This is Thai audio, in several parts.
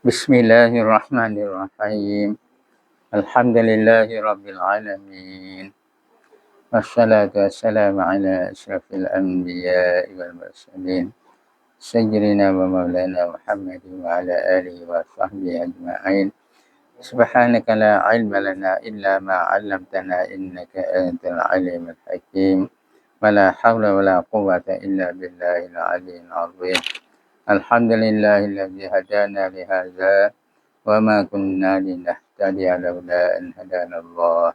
بسم الله الرحمن الرحيم الحمد لله رب العالمين والصلاة والسلام على أشرف الأنبياء والمرسلين سيدنا ومولانا محمد وعلى آله وصحبه أجمعين سبحانك لا علم لنا إلا ما علمتنا إنك أنت العليم الحكيم ولا حول ولا قوة إلا بالله العلي العظيم الحمد لله الذي هدانا لهذا وما كنا لنهتدي لولا أن هدانا الله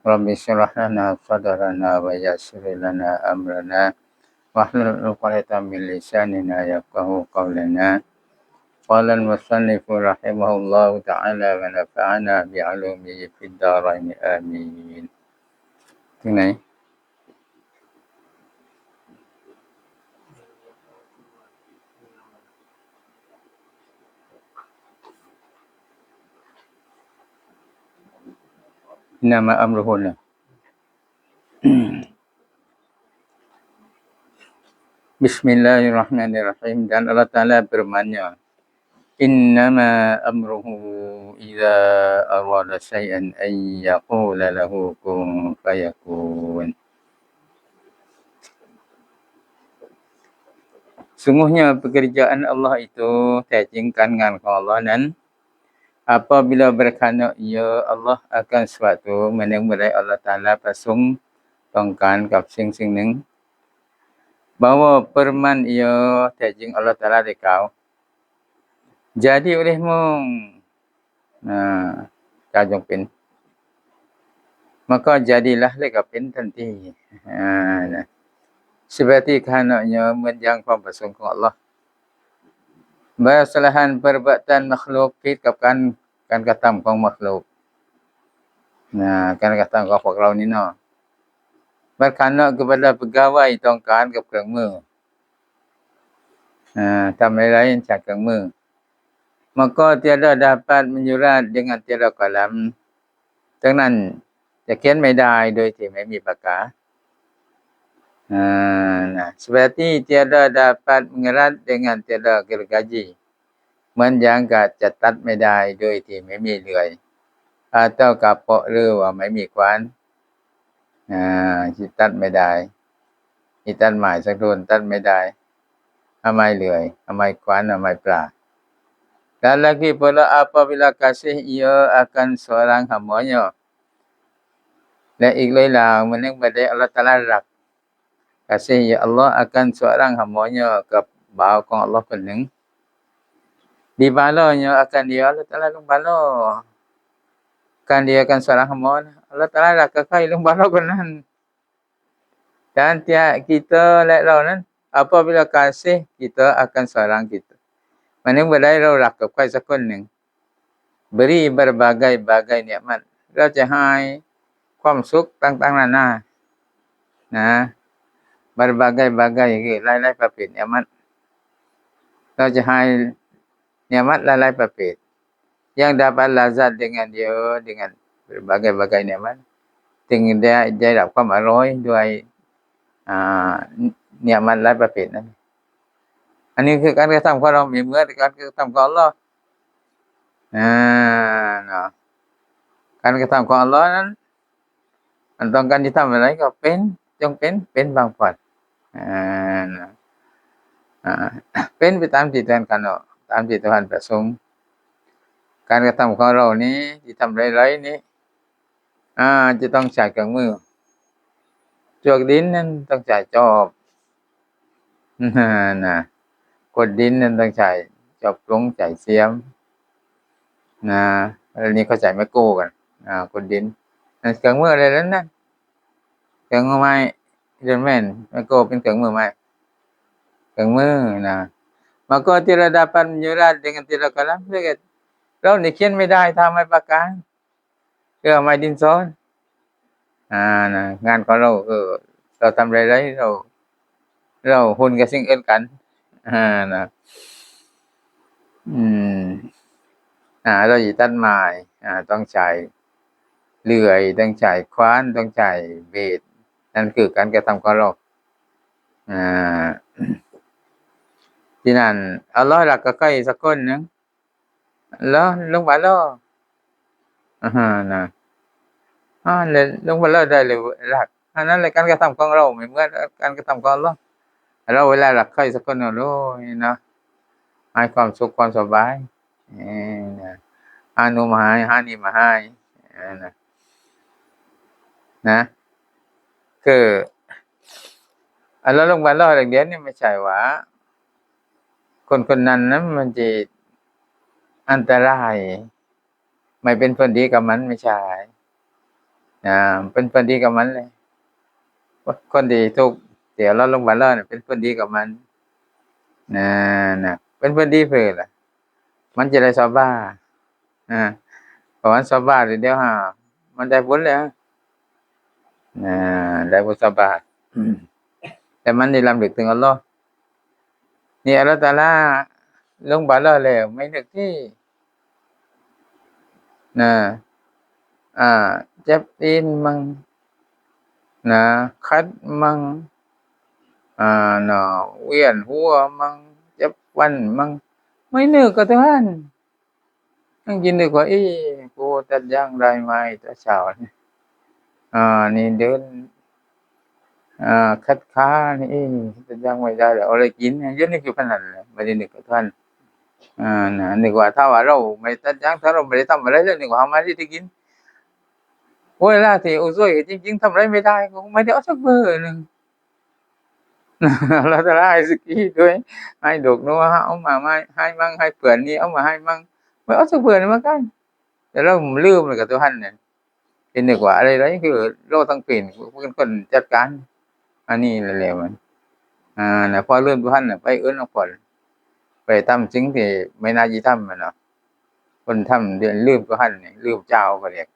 رب اشرح لنا صدرنا ويسر لنا أمرنا واحلل عقدة من لساننا يفقهوا قولنا قال المصنف رحمه الله تعالى ونفعنا بعلومه في الدارين آمين ถึงไหนnama amruhun Bismillahirrahmanirrahim dan Allah Taala berfirman Innama amruhu idza arada syai'an ay yaqula lahu kun fayakun Sungguhnya pekerjaan Allah itu แท้จริงการงานของ Allah นั้น apabila berkehendak ia Allah akan suatu เมื่อใด Allah Taala ประสงค์ต้องการกับสิ่งหนึ่ง bahawa firman ia แท้จริง Allah Taala ได้กล่าว jadi olehmu การจงเป็น maka jadilah และก็เป็นทันที seperti kehendaknya เหมือนอย่างความประสงค์ของ Allah Kesalahan perbuatan makhluk ผิดกับการกระทำของ makhluk การกระทำของพวกเรานี่เนาะ berkehendak kepada pegawai ต้องการกับเครื่องมือ ทำอะไรจากเครื่องมือ maka tiada dapat menyurat dengan tiada kalam ดังนั้นจะเขียนไม่ได้โดยที่ไม่มีปากกา seperti tiada dapat mengerat dengan tiada gergaji เหมือนอย่างกับจะตัดไม่ได้โดยที่ไม่มีเลื่อย atau กับเปาะหรือว่าไม่มีขวาน ที่ตัดไม่ได้ที่ตัดไม้สักต้นตัดไม่ได้เอาไม้เลื่อยเอาไม้ขวานเอาไม้ปลา dan lagi pula apabila kasih ia akan seorang hamba-Nya และอีกหลายหลางมันยังบ่ได้อัลเลาะห์ตะอาลารัก kasih ya Allah akan seorang hamba-Nya กับบ่าวของ Allah คนหนึ่ง dibalanya akan dia Allah Taala lung bala kan dia akan seorang hamba Allah Taalaรักกับใครลงบาลาคนนั้น dan tiap kitaเรานั้น apabila kasih kita akan seorang kita มันยังบ่ได้เรารักกับใครสักคนหนึ่ง beri berbagai-bagai nikmat เราจะให้ความสุขต่างๆนานานะ berbagai-bagai คือหลายๆประเภทnikmat เราจะให้nikmat หลายๆประเภท yang dapat lazat dengan dia dengan berbagai-bagai nikmat จึงได้รับความอร่อยด้วยnikmat หลายประเภทนั้น อันนี้คือการกระทำของเรามีเหมือนการกระทำของอัลเลาะห์เนาะการกระทำของอัลเลาะห์นั้นมันต้องการที่ทำอะไรก็เป็นจงเป็นบางพอดเป็นไปตามที่ท่านกำหนดตามที่ท่านประสงค์ การกระทำของเรานี้ที่ทำหลายๆนี้จะต้องใช้เครื่องมือจวกดินนั้นต้องใช้จอบกดดินนั้นต้องใช้จอบปรุงใช้เสียมอันนี้เขาใช้ไม้โก้กันกดดินเครื่องมืออะไรนั้นเครื่องมือไม้เดินแม่นไม้โก้เป็นเครื่องมือไม้เครื่องมือmaka tidak dapat menyurat dengan tidak kalam เรานี่เขียนไม่ได้ทำไม้ปากกาไม้ดินสองานของเราเราทำอะไรเราหุ้นกับสิ่งอื่นกันเราสิตัดไม้ต้องใช้เลื่อยต้องใช้ขวานต้องใช้เบสนั่นคือการกระทำของเราที่นั่นอัลเลาะห์รักกับใครสักคนหนึ่ง Lah long bala. Nah. Long bala ได้เลยหลักอันนั้นแหละการกระทำของเราไม่เหมือนการกระทำของอัลเลาะห์เราเวลารักใครสักคนโอ้ยนะให้ความสุขความสบายนะหาหนูมาให้หานี่มาให้นะคืออัลเลาะห์ลงบาลออย่างเดียวนี่ไม่ใช่ว่าคนๆนั้นมันจะอันตรายไม่เป็นผลดีกับมันไม่ใช่เป็นผลดีกับมันเลยคนที่ทุกข์ที่อัลเลาะห์ลงบาลอนี่เป็นผลดีกับมันนะเป็นผลดีเพิ่นล่ะมันจะได้สบายเพราะมันสบายเดี๋ยวมันได้บุญแล้วได้บุญสบายแต่มันนี่รำลึกถึงอัลเลาะห์นี่อัลเลาะห์ตะอาลาลงบาลอแล้วไม่นึกที่เจ็บตีนมั่งคัดมั่งเวียนหัวมั่งเจ็บฟันมั่งไม่นึกกับท่านยังคิดนึกว่ากูตัดยางได้ไหมแต่เช้านี่เดินคัดขานี่ตัดยางไม่ได้แล้วอะไรกินอยู่นี่คือพนันแหละไม่ได้นึกกับท่านนึกว่าถ้าว่าเราไม่ตัดยางถ้าเราไม่ได้ทำอะไรเลยนึกว่าเฮาไม่ได้กินเวลาที่อุซุยจริงๆทำอะไรไม่ได้ก็ไม่ได้เอาสักเบอร์นึงเราจะได้สกีด้วยให้ดอกนัวเอามาให้มั่งให้เปื่อนนี่เอามาให้มั่งไม่เอาสักเบอร์นึงเหมือนกันแต่เราลืมเลยกับตัวท่านเนี่ยเห็นนึกว่าอะไรๆคือโลกทั้งเป็นเป็นคนจัดการอันนี้แหละมันน่ะพอลืมตัวท่านน่ะไปเอิ้นเอาก่อนไปทำสิ่งที่ไม่น่าสิทำเนาะคนทำเดือนลืมตัวท่านนี่ลืมเจ้าก็เรียก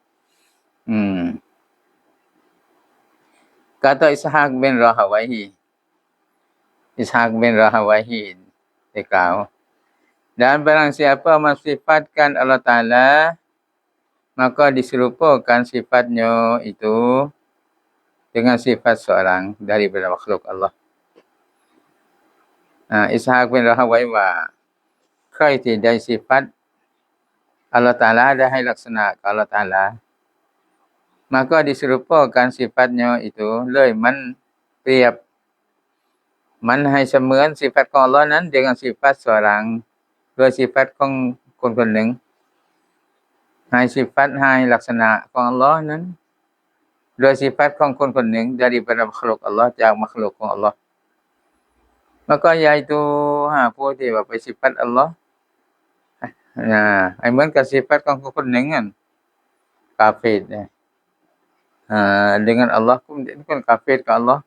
Kata Ishaq bin Rahawayhi Ishaq bin Rahawayhi dia kata dan barang siapa mensifatkan Allah Ta'ala maka diserupakan sifatnya itu dengan sifat seorang daripada makhluk Allah Ishaq bin Rahawayhi ว่าใครที่ได้sifat Allah Ta'ala ได้ให้ลักษณะกับ Allah Ta'ala maka diserupakan sifatnya itu เลยมันเปรียบมันให้เสมือนsifatของอัลเลาะห์นั้น dengan sifat seorang ด้วยsifatของคนคนหนึ่งให้ sifat ให้ลักษณะของอัลเลาะห์นั้นด้วย sifat ของคนคนหนึ่ง daripada makhluk Allah จาก makhluk ของอัลเลาะห์ maka yaitu ผู้ที่ว่าไป sifat อัลเลาะห์ให้เหมือนกับ sifat ของคนหนึ่งนั่นกาเฟรdengan Allah kemudian kan kafir ke Allah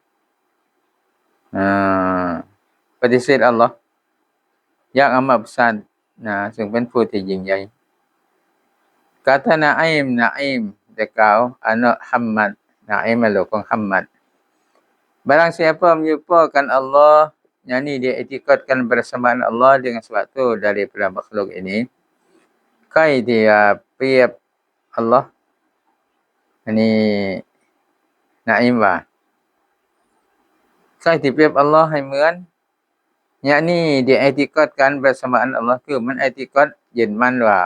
ปฏิเสธอัลเลาะห์อย่างอำมาตย์ซึ่งเป็นผู้ที่ยิ่งใหญ่กาตนาอิมได้กล่าวอันฮัมมัดอิมโลกของฮัมมัด barang siapa menyerupakan Allah yakni dia i'tikadkan bersamaan Allah dengan sesuatu daripada makhluk ini kai dia เปรียบอัลเลาะห์อันนี้นะอิมว่าใครที่เปรียบอัลเลาะห์ให้เหมือนyakni dia i'tikadkan bersamaan Allah คือมันi'tikad ยึดมั่นว่า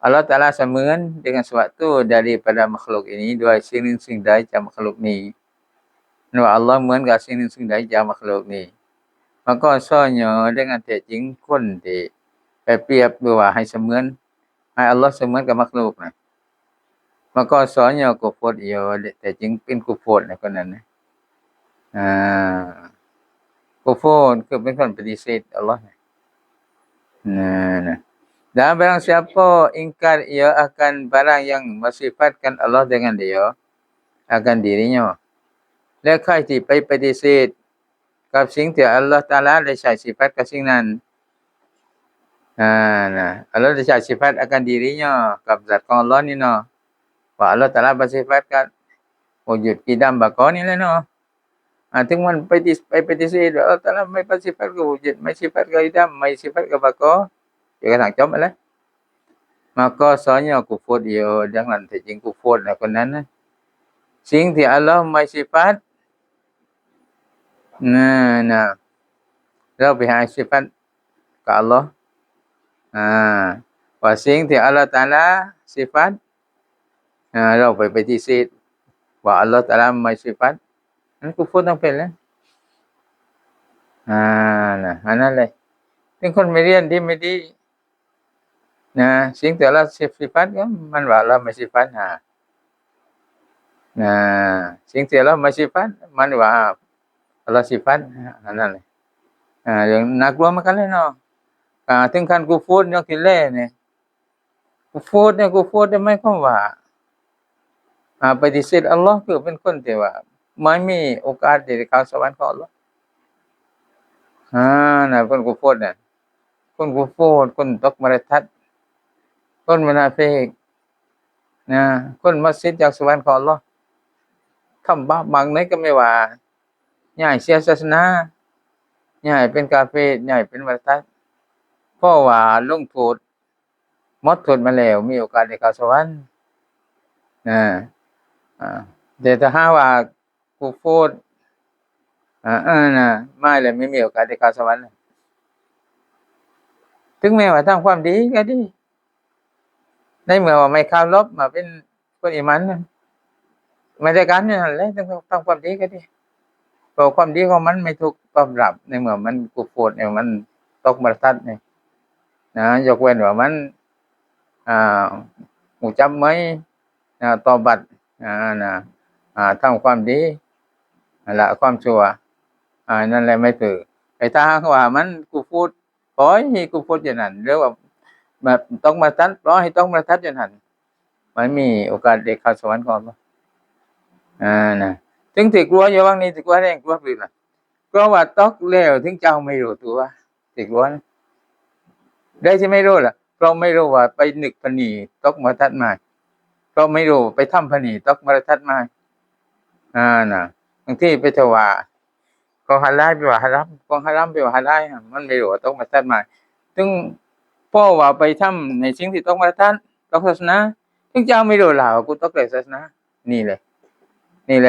อัลเลาะห์ตะอาลาเสมือน dengan sesuatu daripada makhluk ini ด้วยสิ่งหนึ่งสิ่งใดจาก makhluk นี้ว่าอัลเลาะห์เหมือนกับสิ่งหนึ่งสิ่งใดจาก makhluk นี้มันก็soalnya dengan แท้จริงคนที่ไปเปรียบหรือว่าให้เสมือนให้อัลเลาะห์เสมือนกับ makhluk น่ะมันก็soalnya kufur แต่จริงเป็นกุฟรในคนนั้นนะkufur คือเป็นคนปฏิเสธอัลเลาะห์dan barang siapa ingkar ia akan barang yang mensifatkan Allah dengan dia akan dirinya และใครที่ไปปฏิเสธกับสิ่งที่อัลเลาะห์ตะอาลาได้ใช้สิฟัตกับสิ่งนั้นอัลเลาะห์ได้ใช้สิฟัต akan dirinya กับzat ของอัลเลาะห์นี่เนาะว่าอัลเลาะห์ตะอาลาbersifat กับวุจูดกิดามบะกอนี่แหละเนาะถึงมันไปปฏิเสธว่าอัลเลาะห์ตะอาลาไม่bersifat กับวุจูดไม่sifat กับกิดามไม่sifat กับบะกอจนกระทั่งจบแล้ว maka soalnya kufur dia ดังนั้นที่จริงกุฟรนะคนนั้นนะสิ่งที่อัลเลาะห์ไม่sifat เราไปหา sifat กับอัลเลาะห์ ว่าสิ่งที่อัลเลาะห์ตะอาลาสิฟัตเราไปปฏิเสธว่าอัลเลาะห์ตะอาลาไม่สิฟัตนั้นกุฟรทั้งเป็นแล้วนะอันนั้นเลยถึงคนไม่เรียนที่ไม่ดีนะสิ่งที่อัลเลาะห์สิฟัตก็มันว่าอัลเลาะห์ไม่สิฟัตนะสิ่งที่อัลเลาะห์ไม่สิฟัตมันว่าอัลเลาะห์สิฟัตอันนั้นเลยเรื่องน่ากลัวเหมือนกันเลยเนาะถึงขั้นกุฟรยังกินแลนี่กุฟรเนี่ยหมายความว่าปฏิเสธอัลเลาะห์คือเป็นคนที่ว่าไม่มีโอกาสที่จะเข้าสวรรค์ของอัลเลาะห์น่ะคนกุฟรเนี่ยคนกุฟรคนตกมรทัดคนมุนาฟิกนะคนมัสยิดจากสวรรค์ของอัลเลาะห์ทำบาปบางไหนก็ไม่ว่าย้ายเสียศาสนาย้ายเป็นกาเฟรย้ายเป็นมุรทัดเพราะว่าลงโทษหมดโทษมาแล้วมีโอกาสได้เข้าสวรรค์แต่ถ้าหากว่ากุฟรไม่แล้วไม่มีโอกาสได้เข้าสวรรค์ถึงแม้ว่าทำความดีก็ดีในเมื่อว่าไม่เคารพมาเป็นคนอีหมันไม่ได้กันนั่นแหละต้องทำความดีก็ดีเพราะความดีของมันไม่ถูกตอบรับในเมื่อมันกุฟรเนี่ยมันตกมรทัดนี่นะยกเว้นว่ามันหูจับไหมตอบัตทำความดีละความชั่วนั่นแหละไม่ถือแต่ถ้าหากว่ามันกุฟรปล่อยให้กุฟรอย่างนั้นหรือว่าแบบต้องมาทัดปล่อยให้ต้องมาทัดอย่างนั้นมันมีโอกาสได้เข้าสวรรค์ก่อนบ่นะถึงสิกลัวอยู่ว่างนี้สิกลัวแรงกลัวผิดล่ะกลัวว่าตกแล้วถึงเจ้าไม่รู้ตัวสิกลัวได้สิไม่รู้ล่ะเพราะไม่รู้ว่าไปนึกพนีตกมรทัดมาเพราะไม่รู้ไปทำพนีตกมรทัดมาน่ะบางทีไปถวาของฮาลาลไปว่าฮารามของฮารามไปว่าฮาลาลมันไม่รู้ว่าตกมรทัดมาถึงเพราะว่าไปทำในสิ่งที่ตกมรทัดตกศาสนาถึงเจ้าไม่รู้ล่ะว่ากูตกศาสนานี่แหละ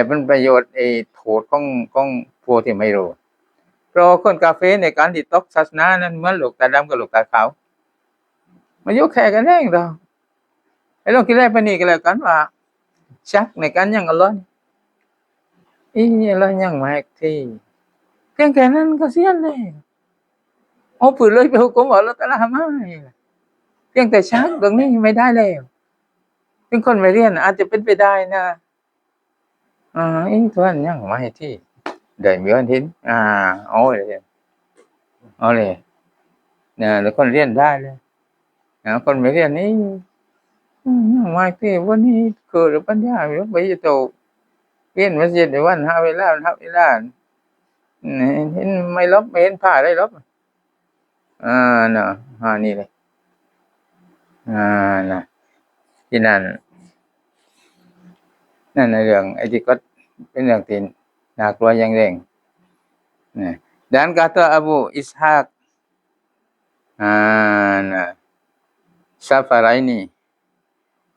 เป็นประโยชน์โทษของพวกที่ไม่รู้เพราะคนกาเฟในการที่ตกศาสนานั้นเหมือนลูกตาดำกับลูกตาขาวมันอยู่แค่กันเองดอกไอ้ลองคิดได้ปานนี้ก็แล้วกันว่าชักในการยังอัลเลาะห์อัลเลาะห์ยังมาอีกทีเพียงแค่นั้นก็เสียแล้วเอาปืนเลยไปหุกมว่าอัลเลาะห์ตะอาลาไม่เพียงแต่ชักตรงนี้ไม่ได้แล้วถึงคนไม่เรียนอาจจะเป็นไปได้นะตัวนั้นยังมาให้ที่ได้มีวันเห็นเอาเลยแล้วคนเรียนได้เลยคนไม่เรียนนี่ยังมาที่วันนี้เกิดปัญญาอยู่ไปจะโตเรียนมัสยิดในวันหาเวลาเห็นไม่ลบไม่เห็นผ้าได้ลบนี่เลยนะที่นั่นในเรื่องที่ก็เป็นเรื่องที่น่ากลัวอย่างแรงdan kata Abu Ishaq Safaraini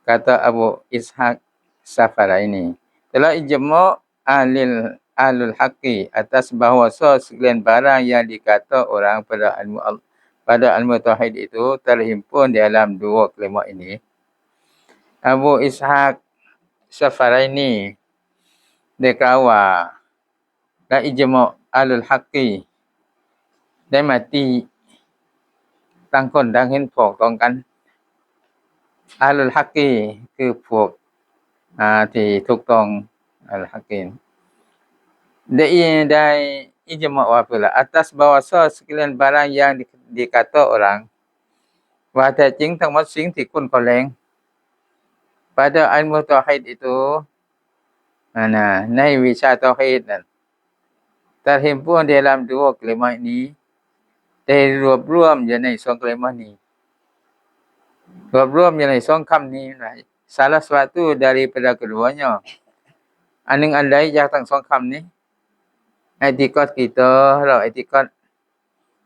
kata Abu Ishaq Safaraini telah ijma' ahlul haqqi atas bahawa sekalian barang yang dikata orang pada al-mutahhid itu terhimpun di dalam dua kalimat ini Abu Ishaq Safarainiได้กล่าวว่าและอิจมะอัลฮักกีได้มาตีต่างคนต่างเห็นพ้องต้องกันอัลฮักกีคือพวกที่ถูกต้องอัลฮักกีได้อิจมะว่าpula atas bahwa sekalian barang yang dikata orang ว่าแต่จริงทั้งหมดสิ่งที่คุณเขาแรง pada ilmu tauhid ituในวิชาเตาฮีดนั้นterhimpun dalam dua kalimat ini ได้รวบรวมอยู่ใน2 kalimatนี้รวบรวมอยู่ใน2 คำนี้นะ salah satu daripada keduanya อันหนึ่งอันใดจากทั้ง2 คำนี้i'tiqad kita atau i'tiqad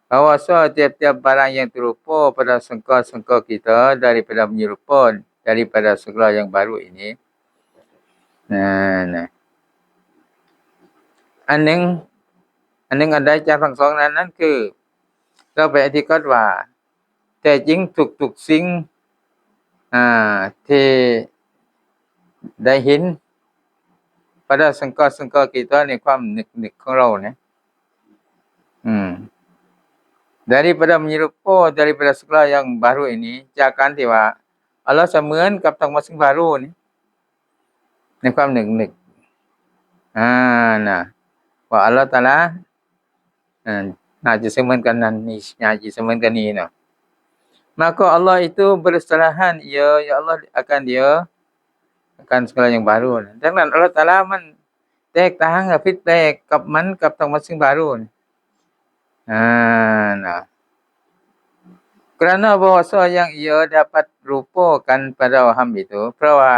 bahwa setiap barang yang terupa pada sangka-sangka kita daripada menyerupa daripada segala yang baru iniอันหนึ่งอันใดจากทั้ง2นั้นคือเราไปอธิกาศว่าแต่จริงทุกๆสิ่ง ที่ได้เห็น pada sengkau-sengkau kita ni ความนึกของเรานะdaripada menyerupa daripada segala yang baru ini จากการที่ว่าอัลเลาะห์เสมือนกับทั้งหมดสิ่ง baru นี่ในความนึกnah wa Allah Taala nah semeunkan ni nyaji semeunkan ni no maka Allah itu berserahan ya Allah akan dia akan segala yang baru ดังนั้นอัลเลาะห์ตะอาลามันแตกต่างกับผิดแปลกกับมันกับทั้งหมดสิ่ง baru nah kerana bahasa yang ia dapat rupakan pada waham itu เพราะว่า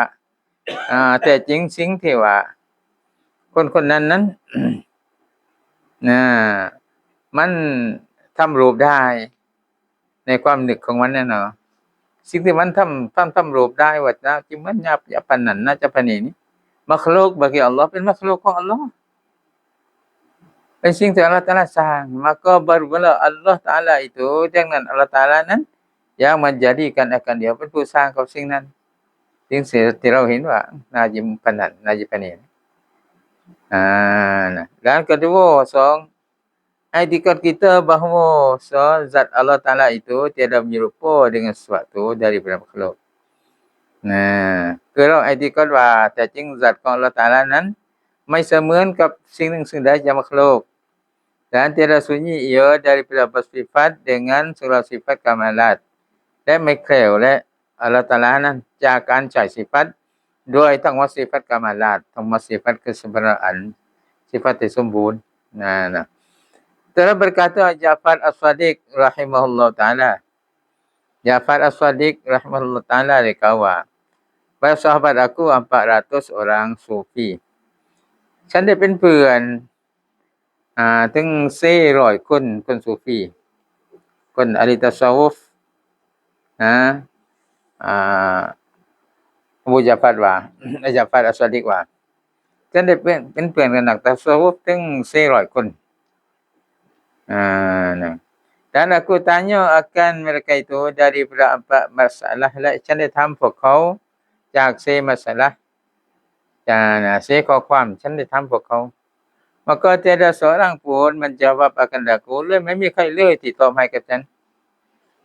แต่จริงสิ่งที่ว่าคนๆนั้น มันทำรูปได้ในความนึกของมันน่ะเนาะสิ่งที่มันทำรูปได้ว่าจะจิมันยับปานนั้นน่าจะปานนี้makhluk bagi Allah เป็น makhluk ของ Allah เป็นสิ่งที่ Allah Taala สร้าง maka barulah Allah Taala itu ดังนั้น Allah Taala นั้นyang menjadikan akan dia เป็นผู้สร้างกับสิ่งนั้นสิ่งที่เราเห็นว่าน่าจะปานนั้นน่าจะปานนี้dan kedua 2 i'tikad kita bahawa zat Allah Taala itu tiada menyerupa dengan sesuatu daripada makhlukคือเราi'tikad ว่าแต่จริง zat ของ Allah Taala นั้นไม่เสมือนกับสิ่งหนึ่งสิ่งใดจาก makhluk dan tiada sunyi ia daripada bersifat dengan segala sifat kamalat และไม่แคล้วและ Allah Taala นั้นจากการใช้สิฟัตด้วยทั้งหมดสิฟัตกามาลาตทั้งหมดสิฟัตkesempurnaan sifat yang sempurna nah telah berkata Ja'far As-Shadiq rahimahullah taala Ja'far As-Shadiq rahimahullah taala dikatakan para sahabat aku 400 orang sufi ฉันได้เป็นเพื่อนถึง400คนซูฟีคนอะลีตัสซาวฟAbu Ja'far ว่า Ja'far As-Shadiq ว่าฉันได้เป็นเพื่อนกับนักตัสซาวฟถึง400คนdan aku tanya akan mereka itu daripada 4 masalah และฉันได้ถามพวกเขาจาก4 masalah 4 ข้อความฉันได้ถามพวกเขา maka tiada seorang pun menjawab akan aku เลยไม่มีใครเลยที่ตอบให้กับฉัน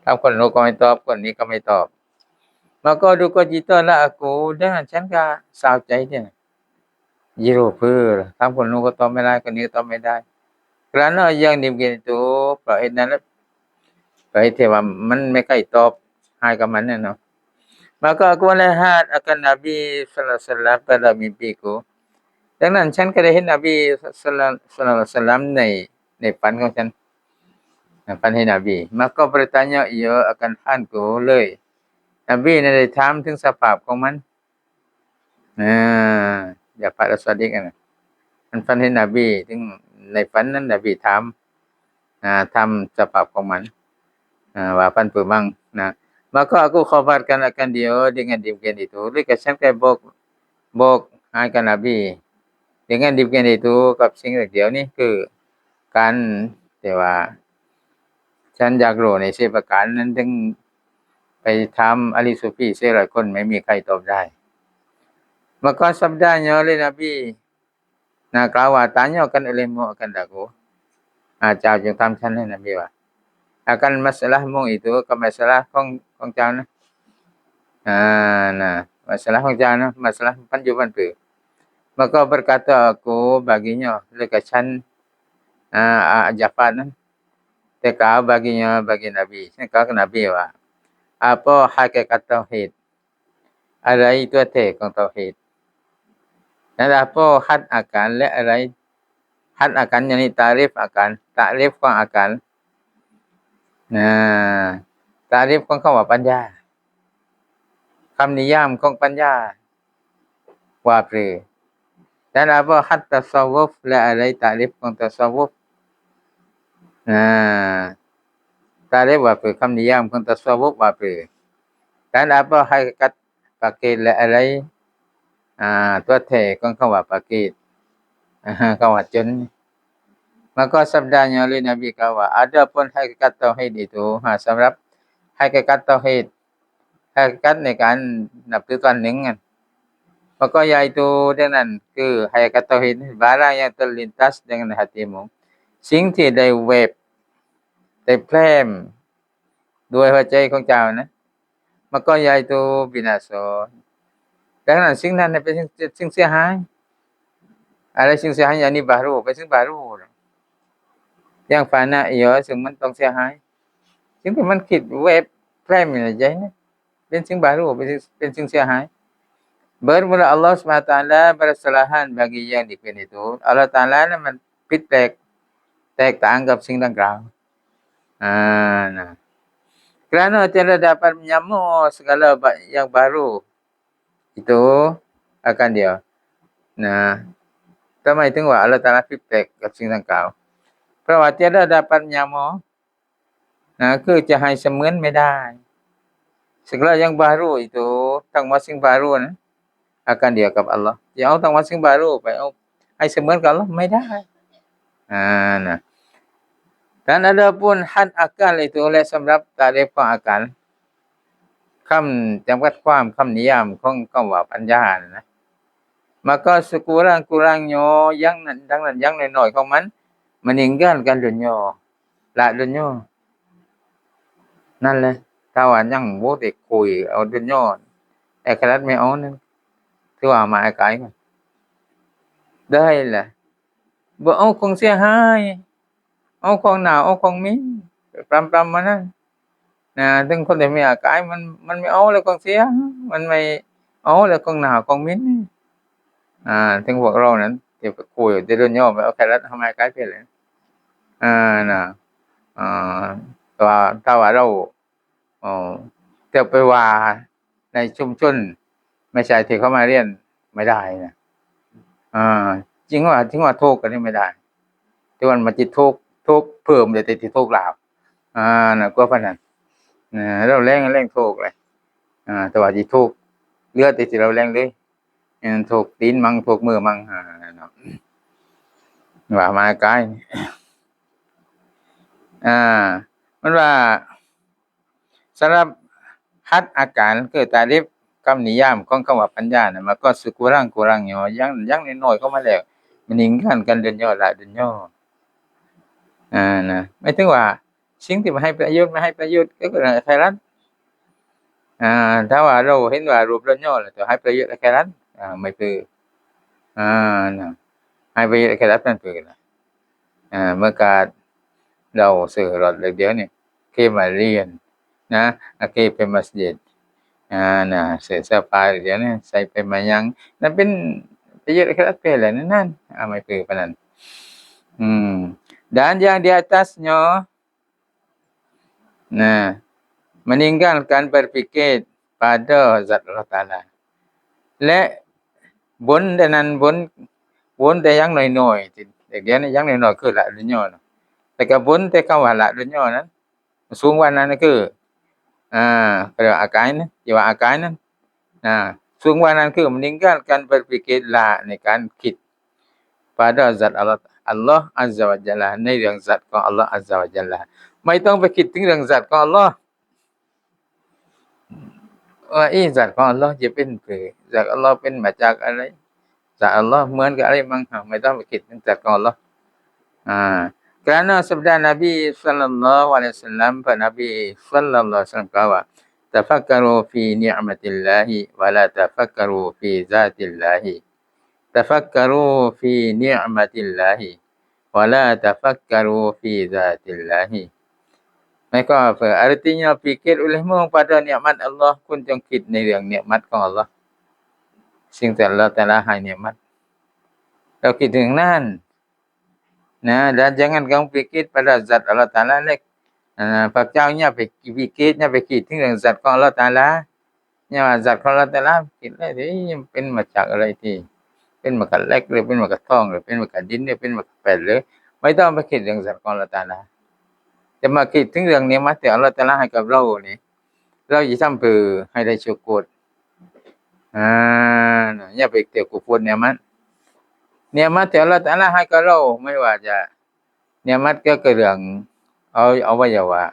ถามคนโน้นก็ไม่ตอบคนนี้ก็ไม่ตอบ maka duka citalah aku dengan ฉันก็เศร้าใจเนี่ย0 per ถามคนโน้นก็ตอบไม่ได้คนนี้ก็ตอบไม่ได้ kerana yang demikian itu เพราะเหตุนั้นเพราะเหตุที่ว่ามันไม่ใครตอบให้กับมันน่ะเนาะ maka aku melihat akan Nabi sallallahu alaihi wasallam pada mimpiku ดังนั้นฉันก็ได้เห็นนบีศ็อลลัลลอฮุอะลัยฮิวะซัลลัมในฝันของฉันฝันเห็นนบี maka bertanya ia akan halku เลยนบีนั้นได้ถามถึงสภาพของมันอย่าพลาดสวัสดีกันมันฝันเห็นนบีถึงในฝันนั้นนบีถามทำสภาพของมันว่าpan pemang nah maka aku khabarkan akan dia dengan demikian itu likaฉันก็บอกให้กับนบี dengan demikian itu กับสิ่งเดียวนี้คือการที่ว่าฉันอยากรู้ใน4ประการนั้นถึงไปถามอะลีซูฟี400คนไม่มีใครตอบได้ maka sabdanya oleh Nabiกล่าวว่า tanyakan olehmu akan aku เจ้าจึงถามฉันให้นบีว่า akan masalahmu itu ke masalah ของเจ้านะmasalah ของเจ้านะ masalah ปัจจุบันคือ maka berkata aku baginya dekatฉันJa'far นั้นแต่กล่าวbaginya bagi Nabi ฉันกล่าวกับนบีว่า apa hakikat tauhid อะไรตัวแท้ของเตาฮีด dan apa had akan และอะไร had akan yakni ta'rif akan ta'rif ของอาการta'rif ของคำว่าปัญญาคำนิยามของปัญญาว่าหรือ dan apa had tasawuf และอะไร ta'rif ของ tasawuf ta'rif ว่าคือคำนิยามของ tasawuf ว่าหรือ dan apa hakikat faqih และอะไรตัวแท้ของคำว่า faqih คำว่าจน maka sabdanya oleh Nabi กล่าวว่า adapun hakikat tauhid itu สำหรับ hakikat tauhid hakikat ในการนับถือ Tuhan dengan. Maka iaitu dengan ke hakikat tauhid barang yang terlintas dengan hatimu สิ่งที่ได้แวบได้แพร่มด้วยหัวใจของเจ้านะ Maka iaitu binasa. ดังนั้นสิ่งนั้นเป็นสิ่งเสียหายอะไรสิ่งเสียหายอย่างนี้ baru เป็นสิ่ง baru อย่าง fana iyo ซึ่งมันต้องเสียหายสิ่งที่มันคิดแวบแพร่มอยู่ในใจนะเป็นสิ่ง baru เป็นสิ่งเสียหาย Bermula Allah SWT bersalahan bagi yang dipilih itu. Allah Ta'ala นั้นมันผิดแปลกแตกต่างกับสิ่งดังกล่าว nah. Kerana tiada dapat menyamu segala yang baru itu akan dia. Nah, ทำไมถึงว่า Allah Ta'ala ผิดแปลกกับสิ่งดังกล่าว เพราะว่า tiada dapat menyamu คือจะให้เสมือนไม่ได้ segala yang baru itu ทั้งหมดสิ่ง baru นะ akan dia กับ Allah จะเอาทั้งหมดสิ่ง baru ไปเอาให้เสมือนกับ Allah ไม่ได้ nah. Dan adapun had akal itu และสำหรับtakrif ของ akal คำจำกัดความคำนิยามของคำว่าปัญญานะ maka sekurang-kurangnya yang ดังนั้นอย่างน้อยๆของมัน meninggalkan dunia ละ dunia นั่นแหละถ้าว่ายังบ่ได้คุยเอา dunia akhirat ไม่เอานั่นถือว่าหมายไกลกันได้แหละบ่เอาของเสียหายเอาของหนาวเอาของมิ้นปรำๆมานั่นนะถึงคนที่มีอาการมันไม่เอาแล้วของเสียมันไม่เอาแล้วของหนาวของมิ้นถึงพวกเรานั้นที่ไปคุยแต่เรื่องย่อไปเอาแค่รัฐทำไมไกลไปเลยนะถ้าว่าเราจะไปว่าในชุมชนไม่ใช่ที่เขามาเรียนไม่ได้นะจริงว่าถึงว่าทุกข์กันนี่ไม่ได้ที่วันมาจิตทุกข์เพิ่มเลยแต่ที่ทุกข์ลาวนะก็พนันเราแรงทุกข์เลยแต่ว่าจิตทุกข์เหลือแต่ที่เราแรงเลยทุกข์ตีนมั่งทุกข์มือมั่งเนาะว่ามาใกล้มันว่าสำหรับหัดอาการคือtakrif คำนิยามของคำว่าปัญญาน่ะมันก็sekurang-kurangnya อย่างน้อยๆเข้ามาแล้ว meninggalkan dunia la dunia นะหมายถึงว่าสิ่งที่มาให้ประโยชน์ไม่ให้ประโยชน์ก็คือไครัตถ้าว่าเราเห็นว่ารูปdunia แล้วจะให้ประโยชน์ไครัตไม่คือนะให้ประโยชน์ไครัตนั่นคือนะเมื่อการเราสื่อรถเดี๋ยวนี้เคมาเรียนนะเคไปมัสยิดนะเสื้อผ้าเดี๋ยวนี้ใส่ไปมายังนั่นเป็นประโยชน์ไครัตไปแล้วนั่นไม่คือปานนั้นdan yang di atasnya meninggalkan berfikir pada zat Allah Ta'ala และบนแต่นั้นบนแต่อย่างน้อยๆที่เดี๋ยวนี้อย่างน้อยๆคือละดุนยอแต่ก็บนแต่คำว่าละดุนยอนั้นสูงกว่านั้นก็คือเรียกว่าอาการนะที่ว่าอาการนั้นสูงกว่านั้นคือ meninggalkan berfikir ละในการคิด pada zat Allah Azza wa Jalla ในเรื่องสัตว์ของ Allah Azza wa Jalla ไม่ต้องไปคิดถึงเรื่องสัตว์ของ Allah ว่าสัตว์ของ Allah จะเป็นจาก Allah เป็นมาจากอะไรจาก Allah เหมือนกับอะไรบ้างไม่ต้องไปคิดถึงสัตว์ของ Allah kerana sabda Nabi sallallahu alaihi wasallam พระนบี sallallahu alaihi wasallam กล่าวว่า tafakkaru fi ni'matillahi wa la tafakkaru fi zatillahi tafakkaru fi ni'matillahi wa la tafakkaru fi zatillahi หมายความว่า artinya fikir olehmu pada nikmat Allah คุณจงคิดในเรื่องnikmat ของ Allah สิ่งที่ Allah Ta'ala ให้ nikmat เราคิดถึงนั่นdan jangan kamu fikir pada zat Allah Ta'ala และพระเจ้าอย่าไปfikir อย่าไปคิดถึงเรื่อง zat ของ Allah Ta'ala อย่าว่า zat ของ Allah Ta'ala คิดแล้วเป็นมาจากอะไรที่เป็นมากับเหล็กหรือเป็นมากับทองหรือเป็นมากับดินหรือเป็นมากับแผ่นหรือไม่ต้องไปคิดเรื่องสัตว์ของ Allah Ta'ala จะมาคิดถึงเรื่องนี้มาที่ Allah Ta'ala ให้กับเรานี่เราจะทำเพื่อให้ได้ชุกรอย่าไปเที่ยวกุฟรเนี่ยมันที่ Allah Ta'ala ให้กับเราไม่ว่าจะเนี่ยมันก็คือเรื่องเอาไว้ว่า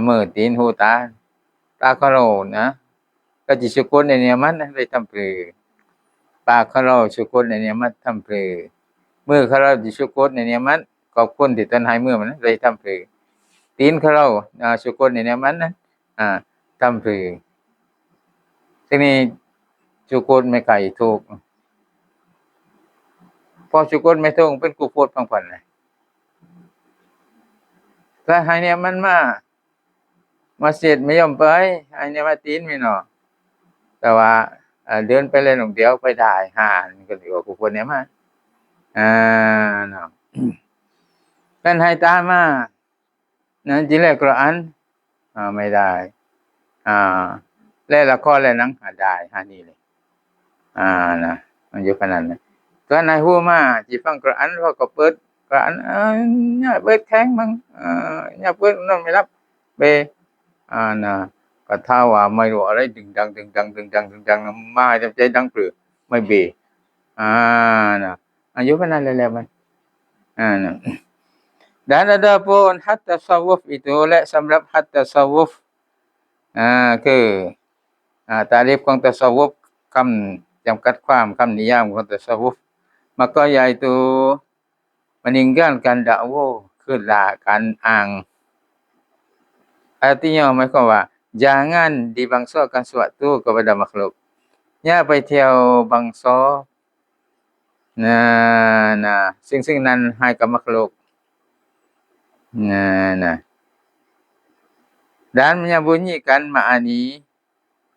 มือตีนหูตา tak kalau nah kaji syukurในnikmat เลยทำปรือปากของเราsyukur ในnikmat ทำปรือมือของเราสิsyukur ในnikmat ขอบคุณที่ตนให้มือมันเลยทำปรือตีนของเราsyukur ในnikmat นั้นทำปรือทีนี้ syukur ไม่ไกลถูกพอ syukur ไม่ถูกเป็นกุฟรพังพันเลยถ้าให้เนี่ยมันมามัสยิดไม่ยอมไปให้เนี่ยมาตีนไม่เนาะแต่ว่าเดินไปเลยหนงเดียวไปได้ก็ถือว่ากุฟรเนี่ยมาเนาะกันให้ตามมานั้นจิเลกุรอานไม่ได้เล่นละครเล่นหนังได้นี่เลยนะมันอยู่ขนาดนั้นตอนนายฮู้มาสิฟังกุรอานเขาก็เปิดกุรอานเนี่ยเปิดแข็งมั้งเนี่ยเปิดนั่นไม่รับไปนะก็ถ้าว่าไม่รู้อะไรดึงดังมาจะใจดังปรือไม่เบนะอายุขนาดนั้นแล้วมันนะdan adapun had tasawuf itu oleh sambab had tasawufคือtakrif ของ tasawuf คำจำกัดความคำนิยามของ tasawuf maka yaitu meninggalkan dakwah คือละการอ้าง artinya หมายความว่า jangan dibangsakan sesuatu kepada makhluk อย่าไปเที่ยวบังซอนะซึ่งนั้นให้กับ makhluk nah dan menyembunyikan ma'ani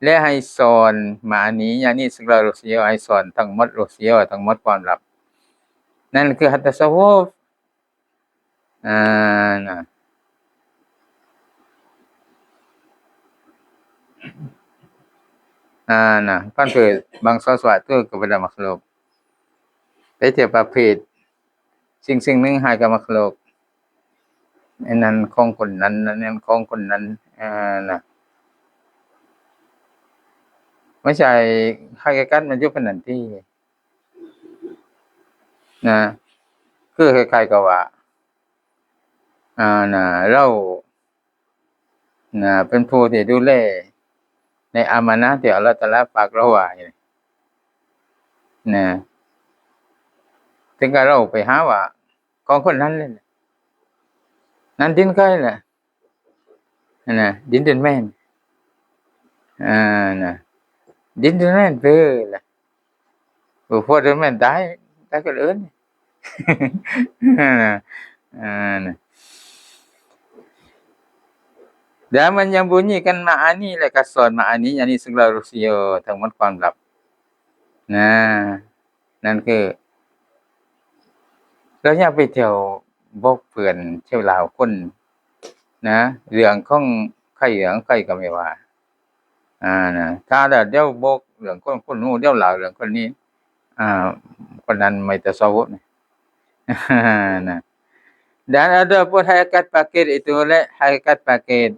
และให้สอนma'ani อย่างนี้segala rahsia ให้สอนทั้งหมด rahsia ทั้งหมดความลับนั่นคือหัตถะซะวูฟนะnah kan bangsa sesuatu kepada makhluk ไปเที่ยวประเภทสิ่งหนึ่งให้กับ makhluk อันนั้นของคนนั้นอันนั้นของคนนั้นนะไม่ใช่hakikat มันอยู่ขนาดที่นะคือคล้ายๆกับว่านะเรานะเป็นผู้ที่ดูแลในอามานะห์ที่อัลเลาะห์ตะอาลาฝากเราไว้นะถึงกับเราไปหาว่าของคนนั้นเลยนั่นดินใครล่ะนะดินแม่นนะดินแม่นเด้อล่ะพอดินแม่นตายก็เอิ้นนะdan menyembunyikan ma'ani และก็สอน ma'ani อย่างนี้segala rahsia ทั้งหมดความลับนะนั่นคือเราอย่าไปเที่ยวบอกเพื่อนเที่ยวลาวคนนะเรื่องของใครเหลืองใครก็ไม่ว่านะถ้าเดี๋ยวบอกเรื่องคนนู้นเดี๋ยวเล่าเรื่องคนนี้คนนั้นไม่tasawuf nah dan ada pun hakikat fakir itu oleh hakikat fakir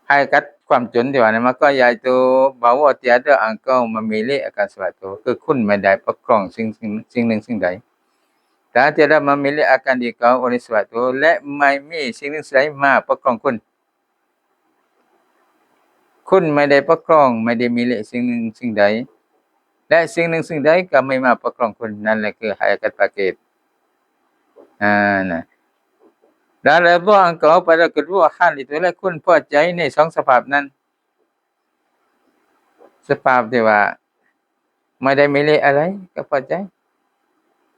hakikat ความจนที่ว่านั้นมันก็yaitu bahwa tiada engkau memilih akan sesuatu คือคุณไม่ได้ปกครองสิ่งหนึ่งสิ่งใด dan tiada memilih akan dikau oleh sesuatu และไม่มีสิ่งหนึ่งสิ่งใดมาปกครองคุณไม่ได้ปกครองไม่ได้milih สิ่งหนึ่งสิ่งใดและสิ่งหนึ่งสิ่งใดก็ไม่มาปกครองคุณนั่นแหละคือ hakikat fakir nah dan redha engkau pada kedua hal itu และคุณพอใจในสองสภาพนั้นสภาพที่ว่าไม่ได้milihอะไรก็พอใจ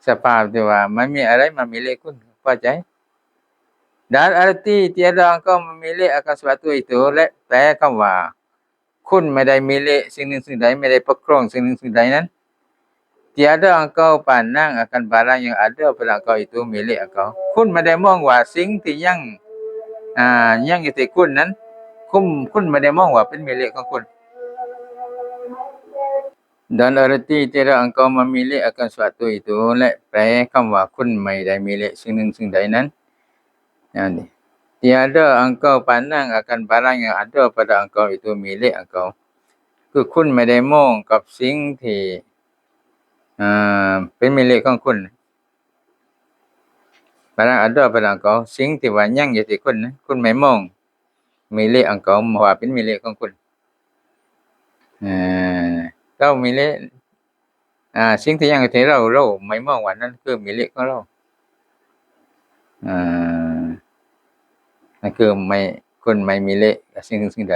สภาพที่ว่าไม่มีอะไรมาmilihคุณพอใจ dan arti tiada engkau memilih akan sesuatu itu และแปลคำว่าคุณไม่ได้milih สิ่งหนึ่งสิ่งใดไม่ได้ปกครองสิ่งหนึ่งสิ่งใดนั้น tiada engkau pandang akan barang yang ada pada engkau itu milik engkau คุณไม่ได้มองว่าสิ่งที่ยังอยู่ที่คุณนั้นคุณไม่ได้มองว่าเป็นmilikของคุณ dan arti tiada engkau memilih akan sesuatu itu และแปลคำว่าคุณไม่ได้milik สิ่งหนึ่งสิ่งใดนั้นนี่ tiada engkau pandang akan barang yang ada pada engkau itu milik engkau คือคุณไม่ได้มองกับสิ่งที่เป็นmilik ของคุณ barang ada pada engkau สิ่งที่ว่ายังอยู่ที่คุณนะคุณไม่มอง milik engkauว่าเป็น milik ของคุณเรา milik สิ่งที่ยังที่เราไม่มองว่านั้นคือ milik ของเรานั่นคือไม่คุณไม่ milik สิ่งใด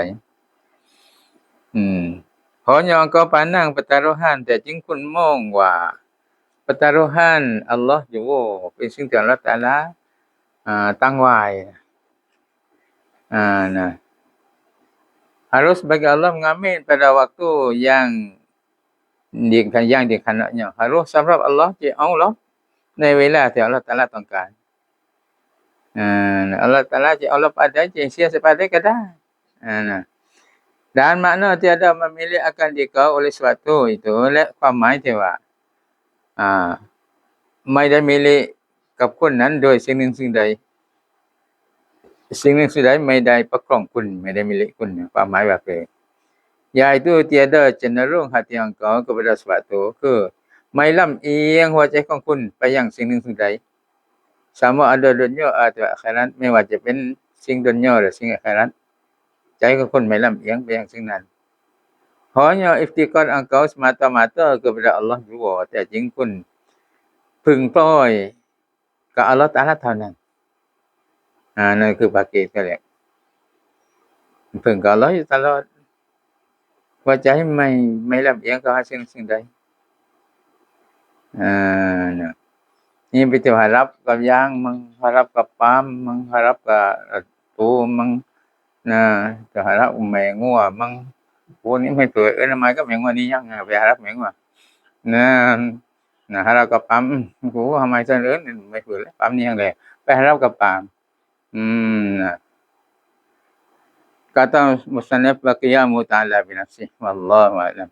hanya engkau pandang pertaruhan แต่จริงคุณมองว่า pertaruhan Allah juga เป็นสิ่งที่ Allah Taala ตั้งไว้nah harus bagi Allah mengambil pada waktu yang di kanaknya harus สำหรับ Allah ที่เอาลบในเวลาที่ Allah Taala ต้องการAllah Taala จะเอาลบada je sia sepadaก็ได้dan makna tiada memilih akan dikau oleh sesuatu itu และความหมายที่ว่าไม่ได้ milik กับคนนั้นโดยสิ่งหนึ่งสิ่งใดสิ่งหนึ่งสิ่งใดไม่ได้ประคองคุณไม่ได้ milik คุณความหมายว่าคือyaitu tiada cenderung hati engkau kepada sesuatu คือไม่ลำเอียงหัวใจของคุณไปยังสิ่งหนึ่งสิ่งใด sama ada dunia atau akhirat ไม่ว่าจะเป็นสิ่งดุนยาหรือสิ่งอาคิเราะห์ใจของคุณไม่ลำเอียงไปยังสิ่งนั้น hanya iftikar engkau semata-mata kepada Allah jua แต่จริงคุณพึงปล่อยกับอัลเลาะห์ตะอาลาเท่านั้นนั่นคือภากีก็แหละพึงกับอัลเลาะห์อยู่ตลอดว่าใจไม่ลำเอียงกับสิ่งใดนี่ไปที่harap กับยางมึง harap กับปาล์มมึง harap กับตูมึงจะ harap แม่งัวมึงพวกนี้ไม่ตัวหมายก็แม่งัวนี่ยังไป harap แม่งัวharap กับปาล์มกูทำไมซั่นไม่พูดแล้วปาล์มนี่ยังแหละไป harap กับปาล์มkata musannaf baqiyamu ta'ala bi nafsihi wallahu a'lam